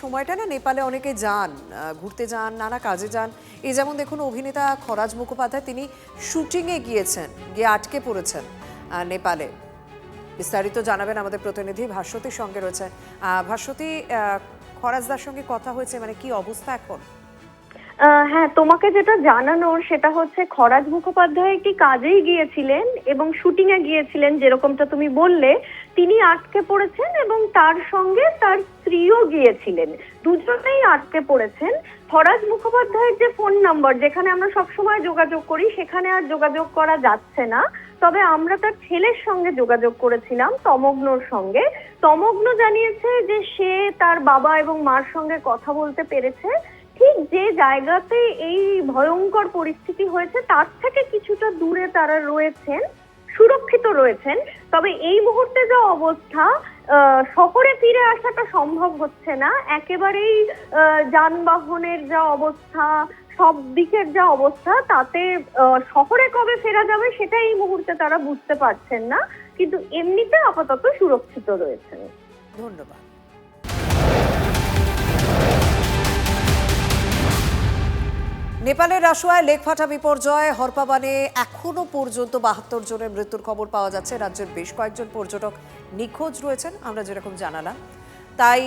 সময়টা না নেপালে অনেকে যান, ঘুরতে যান, নানা কাজে যান। এই যেমন দেখুন অভিনেতা খরাজ মুখোপাধ্যায়, তিনি শুটিংয়ে গিয়েছেন, গিয়ে আটকে পড়েছেন নেপালে। বিস্তারিত জানাবেন আমাদের প্রতিনিধি ভাস্বতীর সঙ্গে রয়েছে। ভাস্বতী, খরাজদার সঙ্গে কথা হয়েছে, মানে কি অবস্থা এখন? হ্যাঁ, তোমাকে যেটা জানানোর সেটা হচ্ছে খরাজ মুখোপাধ্যায় একটি কাজেই গিয়েছিলেন এবং শুটিং এ গিয়েছিলেন, যেরকমটা তুমি বললে। তিনি আটকে পড়েছেন এবং তার সঙ্গে তার স্ত্রীও গিয়েছিলেন, দুজনেই আটকে পড়েছেন। খরাজ মুখোপাধ্যায়ের যে ফোন নাম্বার, যেখানে আমরা সবসময় যোগাযোগ করি, সেখানে আর যোগাযোগ করা যাচ্ছে না। তবে আমরা তার ছেলের সঙ্গে যোগাযোগ করেছিলাম, তমগ্নর সঙ্গে। তমগ্ন জানিয়েছে যে সে তার বাবা এবং মার সঙ্গে কথা বলতে পেরেছে। ঠিক যে জায়গাতে এই ভয়ঙ্কর পরিস্থিতি হয়েছে তার থেকে কিছুটা দূরে তারা রয়েছেন, সুরক্ষিত রয়েছেন। তবে এই মুহূর্তে যা অবস্থা, শহরে ফিরে আসাটা সম্ভব হচ্ছে না। একেবারেই যানবাহনের যা অবস্থা, সব দিকের যা অবস্থা, তাতে শহরে কবে ফেরা যাবে সেটা এই মুহূর্তে তারা বুঝতে পারছেন না। কিন্তু এমনিতে আপাতত সুরক্ষিত রয়েছেন। ধন্যবাদ। নেপালের রাসুয়ায় লেকফাটা বিপর্যয়, হরপাবানে এখনো পর্যন্ত ৭২ জনের মৃত্যুর খবর পাওয়া যাচ্ছে। রাজ্যের বেশ কয়েকজন পর্যটক নিখোঁজ রয়েছেন, আমরা যেরকম জানালাম। তাই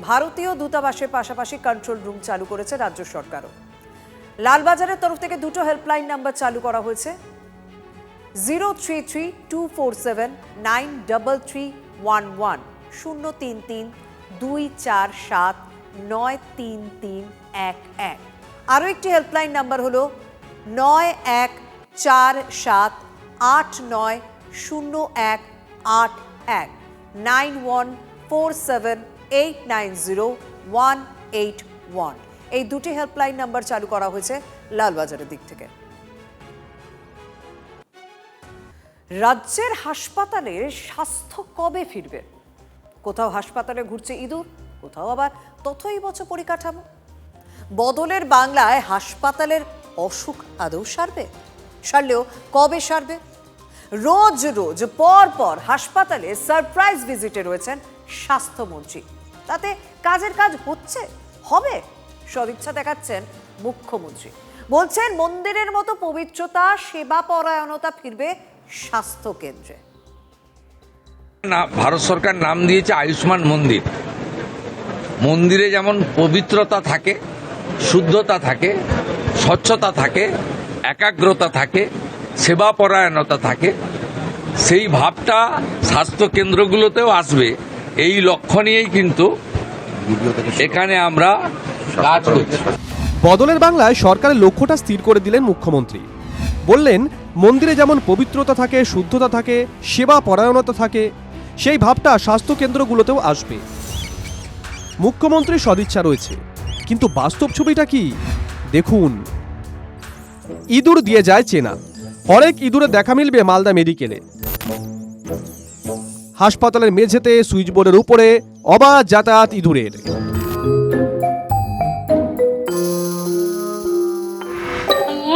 ভারতীয় দূতাবাসের পাশাপাশি কন্ট্রোল রুম চালু করেছে রাজ্য সরকারও। লালবাজারের তরফ থেকে দুটো হেল্পলাইন নাম্বার চালু করা হয়েছে, 03324793311, 03324793311। আরও একটি হেল্পলাইন নাম্বার হলো 9147890181, 9147890181। এই দুটি হেল্পলাইন নাম্বার চালু করা হয়েছে লালবাজারের দিক থেকে। রাজ্যের হাসপাতালে স্বাস্থ্য কবে ফিরবে? কোথাও হাসপাতালে ঘুরছে ইঁদুর, কোথাও আবার তথৈবচ পরিকাঠামো। বদলের বাংলায় হাসপাতালের অসুখ আদৌ সারবে? সারলেও কবে সারবে? রোজ রোজ পর পর হাসপাতালে সারপ্রাইজ ভিজিটে রয়েছেন স্বাস্থ্যমন্ত্রী। তাতে কাজের কাজ হচ্ছে, হবে, সদিচ্ছা দেখাচ্ছেন মুখ্যমন্ত্রী। বলছেন মন্দিরের মতো পবিত্রতা, সেবা পরায়ণতা ফিরবে স্বাস্থ্য কেন্দ্রে। ভারত সরকার নাম দিয়েছে আয়ুষ্মান মন্দির। মন্দিরে যেমন পবিত্রতা থাকে, শুদ্ধতা থাকে, স্বচ্ছতা থাকে, একাগ্রতা থাকে, সেবা পরায়ণতা থাকে, সেই ভাবটা স্বাস্থ্য কেন্দ্রগুলোতেও আসবে, এই লক্ষ্য নিয়েই কিন্তু এখানে আমরা কাজ করছি। বদলের বাংলায় সরকারের লক্ষ্যটা স্থির করে দিলেন মুখ্যমন্ত্রী। বললেন মন্দিরে যেমন পবিত্রতা থাকে, শুদ্ধতা থাকে, সেবা পরায়ণতা থাকে, সেই ভাবটা স্বাস্থ্য কেন্দ্রগুলোতেও আসবে। মুখ্যমন্ত্রীর সদিচ্ছা রয়েছে, কিন্তু বাস্তব ছবিটা কি দেখুন। ইঁদুর দিয়ে যায় চেনা, হরেক ইঁদুরের দেখা মিলবে মালদা মেডিকেলে। হাসপাতালের মেঝেতে, সুইচ বোর্ডের উপরে অবাধ যাতায়াত ইঁদুরের।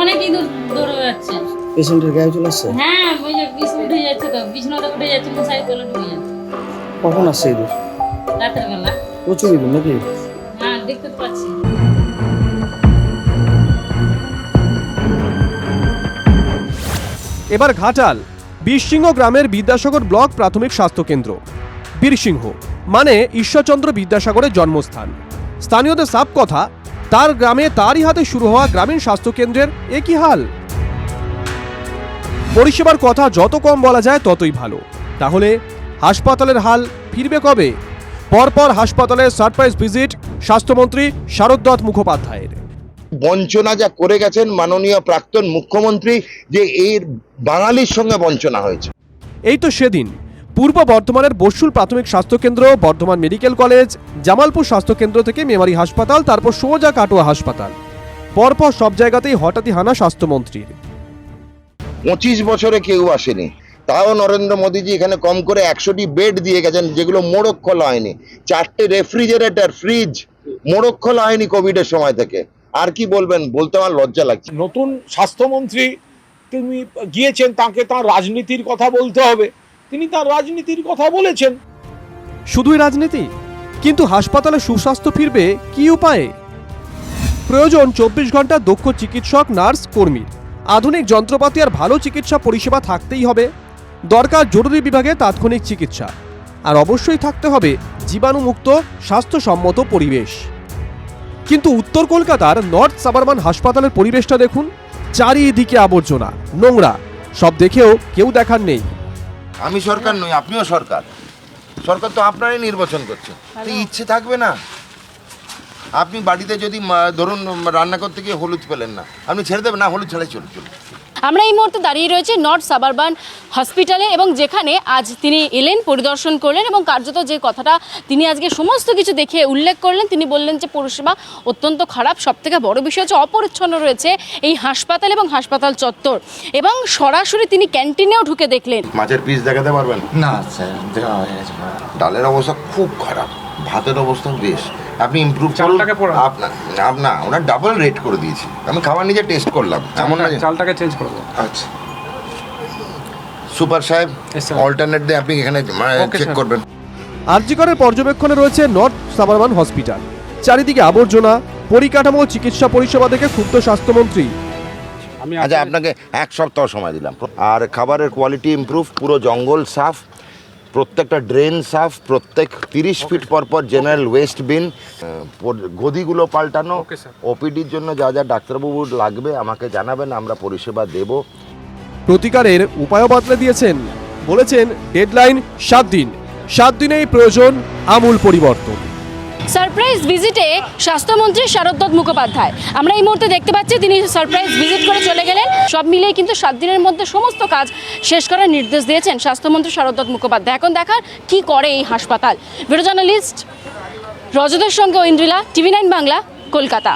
অনেক ইঁদুর দৌড়ে যাচ্ছে। পেশেন্টের গায়ে চলে আসছে? হ্যাঁ, ওই যে উঠে যাচ্ছে, তো বিছানাতে উঠে যাচ্ছে, মশারি তলে ঢুকে যাচ্ছে। কখন আসছে ইঁদুর? রাতের বেলা। প্রচুর ইঁদুর নাকি? হ্যাঁ, দেখতে তো পাচ্ছি। এবার ঘাটাল বীরসিংহ গ্রামের বিদ্যাসাগর ব্লক প্রাথমিক স্বাস্থ্যকেন্দ্র। বীরসিংহ মানে ঈশ্বরচন্দ্র বিদ্যাসাগরের জন্মস্থান। স্থানীয়দের সাপ কথা, তার গ্রামে তারই হাতে শুরু হওয়া গ্রামীণ স্বাস্থ্যকেন্দ্রের একই হাল। পরিষেবার কথা যত কম বলা যায় ততই ভালো। তাহলে হাসপাতালের হাল ফিরবে কবে? পরপর হাসপাতালে সারপ্রাইজ ভিজিট স্বাস্থ্যমন্ত্রী শারদ দত্ত মুখোপাধ্যায়ের। বঞ্চনা যা করে গেছেন মাননীয় প্রাক্তন মুখ্যমন্ত্রী, যে এর বাঙালির সঙ্গে বঞ্চনা হয়েছে। এই তো সেদিন পূর্ব বর্ধমানের বসুল প্রাথমিক স্বাস্থ্যকেন্দ্র, বর্ধমান মেডিকেল কলেজ, জামালপুর স্বাস্থ্যকেন্দ্র থেকে মেমারি হাসপাতাল, তারপর সোজা কাটোয়া হাসপাতাল। পরপর সব জায়গাতেই হঠাৎই হানা স্বাস্থ্যমন্ত্রীর। 25 বছরে কেউ আসেনি, তাও নরেন্দ্র মোদীজি এখানে কম করে 100টি বেড দিয়ে গেছেন, যেগুলো মোড়ক খোলা হয়নি। 4টে রেফ্রিজারেটর, ফ্রিজ মোড়ক খোলা হয়নি কোভিডের সময় থেকে। আর কি বলবেন, বলতে আমার লজ্জা লাগছে। নতুন স্বাস্থ্যমন্ত্রী তিনি গিয়েছেন, তাকে তার রাজনীতির কথা বলতে হবে। তিনি তার রাজনীতির কথা বলেছেন। শুধুই রাজনীতি? কিন্তু হাসপাতালে সুস্বাস্থ্য ফিরবে কি উপায়ে? প্রয়োজন 24 ঘন্টা দক্ষ চিকিৎসক, নার্স, কর্মী। আধুনিক যন্ত্রপাতি আর ভালো চিকিৎসা পরিষেবা থাকতেই হবে। দরকার জরুরি বিভাগে তাৎক্ষণিক চিকিৎসা, আর অবশ্যই থাকতে হবে জীবাণুমুক্ত স্বাস্থ্যসম্মত পরিবেশ। কিন্তু উত্তর কলকাতার নর্থ সাবারবান হাসপাতালের পরিবেশটা দেখুন। চারিদিকে আবর্জনা, নোংরা, সব দেখেও কেউ দেখার নেই। আমি সরকার নই, আপনিও সরকার। সরকার তো আপনারাই নির্বাচন করছে, তো ইচ্ছে থাকবে না? আপনি বাড়িতে যদি ধরুন রান্না করতে গিয়ে হলুদ পেলেন না, আপনি ছেড়ে দেবেন? না, হলুদ ছাড়াই চলুন। আমরা এই মুহূর্তে দাঁড়িয়ে রয়েছে নর্থ সাবারবান হসপিটালে, এবং যেখানে আজ তিনি এলেন, পরিদর্শন করলেন, এবং কার্যত যে কথাটা তিনি আজকে সমস্ত কিছু দেখে উল্লেখ করলেন, তিনি বললেন যে পরিষেবা অত্যন্ত খারাপ। সবথেকে বড় বিষয় হচ্ছে অপরিচ্ছন্ন রয়েছে এই হাসপাতাল এবং হাসপাতাল চত্বর, এবং সরাসরি তিনি ক্যান্টিনেও ঢুকে দেখলেন। মাছের পিস দেখাতে পারবেন? না স্যার, দেওয়া হয়ে গেছে। ডালের অবস্থা খুব খারাপ, ভাতের অবস্থা বেশ। আপনি ইমপ্রুভ করুন। আপনার ওনার ডাবল রেট করে দিয়েছি। আমি খাবার নিজে টেস্ট করলাম, এমন না চালটাকে চেঞ্জ করবো। আচ্ছা সুপার সাহেব, অল্টারনেট দিয়ে আপনি এখানে চেক করবেন। আরজিকরের পর্যবেক্ষণে রয়েছে নর্থ সাবারবান হসপিটাল। চারিদিকে আবর্জনা, পরিকাঠামো ও চিকিৎসা পরিষেবা দেখে ক্ষুব্ধ স্বাস্থ্যমন্ত্রী। আচ্ছা, আপনাকে 1 সপ্তাহ সময় দিলাম। আর খাবারের কোয়ালিটি ইমপ্রুভ, পুরো জঙ্গল সাফ, প্রত্যেকটা ড্রেন সাফ, প্রত্যেক 30 ফিট পর পর জেনারেল ওয়েস্ট বিন, গদিগুলো পাল্টানো। ওপিডির জন্য যা যা ডাক্তারবাবুর লাগবে আমাকে জানাবেন, আমরা পরিষেবা দেব। প্রতিকারের উপায়ও বদলে দিয়েছেন, বলেছেন ডেডলাইন 7 দিন। 7 দিনেই প্রয়োজন আমূল পরিবর্তন। সারপ্রাইজ ভিজিটে স্বাস্থ্যমন্ত্রী শারদত্ত মুখোপাধ্যায়, আমরা এই মুহূর্তে দেখতে পাচ্ছি তিনি সারপ্রাইজ ভিজিট করে চলে গেলেন। সব মিলিয়ে কিন্তু 7 দিনের মধ্যে সমস্ত কাজ শেষ করার নির্দেশ দিয়েছেন স্বাস্থ্যমন্ত্রী শারদত্ত মুখোপাধ্যায়। এখন দেখার কি করে এই হাসপাতাল। ভিডিও জার্নালিস্ট রজতের সঙ্গে ঐন্দ্রিলা, TV9 বাংলা, কলকাতা।